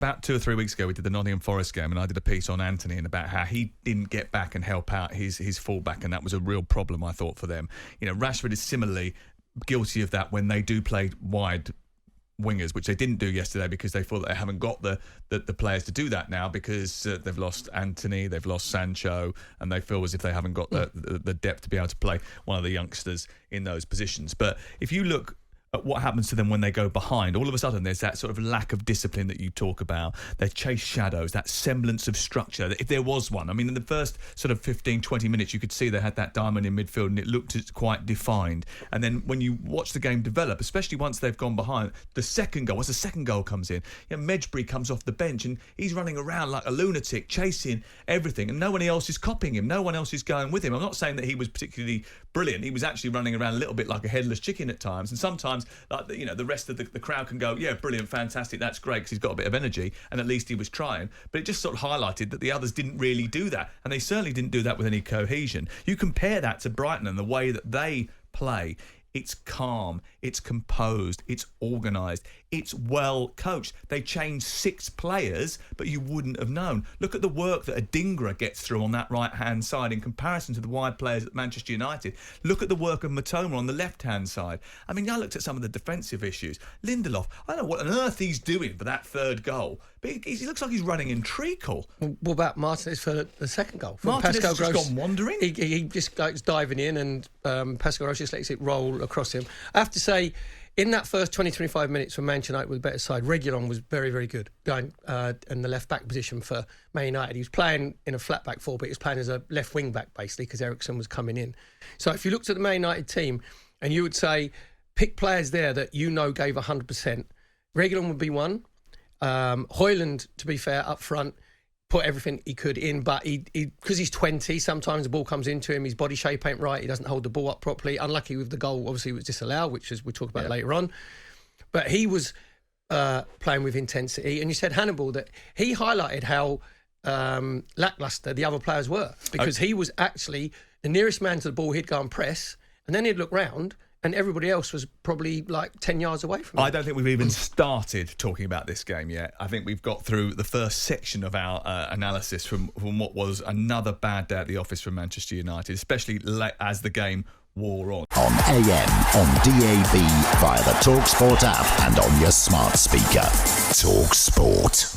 about 2 or 3 weeks ago, we did the Nottingham Forest game, and I did a piece on Anthony and about how he didn't get back and help out his fullback, and that was a real problem, I thought, for them. Rashford is similarly guilty of that when they do play wide wingers, which they didn't do yesterday because they thought that they haven't got the players to do that now because they've lost Anthony, they've lost Sancho, and they feel as if they haven't got the depth to be able to play one of the youngsters in those positions. But if you look at what happens to them when they go behind, all of a sudden there's that sort of lack of discipline that you talk about. They chase shadows, that semblance of structure, if there was one. I mean, in the first sort of 15, 20 minutes, you could see they had that diamond in midfield and it looked quite defined. And then when you watch the game develop, especially once they've gone behind, the second goal comes in, Medjbury comes off the bench and he's running around like a lunatic, chasing everything, and no one else is copying him, no one else is going with him. I'm not saying that he was particularly brilliant. He was actually running around a little bit like a headless chicken at times, and sometimes the rest of the crowd can go, yeah, brilliant, fantastic, that's great, because he's got a bit of energy, and at least he was trying. But it just sort of highlighted that the others didn't really do that, and they certainly didn't do that with any cohesion. You compare that to Brighton and the way that they play. It's calm, it's composed, it's organised, it's well coached. They changed 6 players, but you wouldn't have known. Look at the work that Adingra gets through on that right-hand side in comparison to the wide players at Manchester United. Look at the work of Matoma on the left-hand side. I mean, I looked at some of the defensive issues. Lindelof, I don't know what on earth he's doing for that third goal, but he looks like he's running in treacle. What about Martinez for the second goal? Martinez has just gone wandering. He just likes diving in, and Pascal Gross just lets it roll across him. I have to say, in that first 20-25 minutes when Manchester United was the better side, Reguilon was very, very good going in the left-back position for Man United. He was playing in a flat-back 4, but he was playing as a left wing-back, basically, because Eriksen was coming in. So if you looked at the Man United team, and you would say, pick players there that gave 100%, Reguilon would be one. Højlund, to be fair, up front, put everything he could in, but he because he's 20, sometimes the ball comes into him, his body shape ain't right, he doesn't hold the ball up properly. Unlucky with the goal, obviously, it was disallowed, which we'll talk about later on. But he was playing with intensity. And you said, Hannibal, that he highlighted how lacklustre the other players were, because he was actually the nearest man to the ball. He'd go and press, and then he'd look round, and everybody else was probably like 10 yards away from him. I don't think we've even started talking about this game yet. I think we've got through the first section of our analysis from what was another bad day at the office from Manchester United, especially as the game wore on. On AM, on DAB, via the talkSPORT app and on your smart speaker. talkSPORT.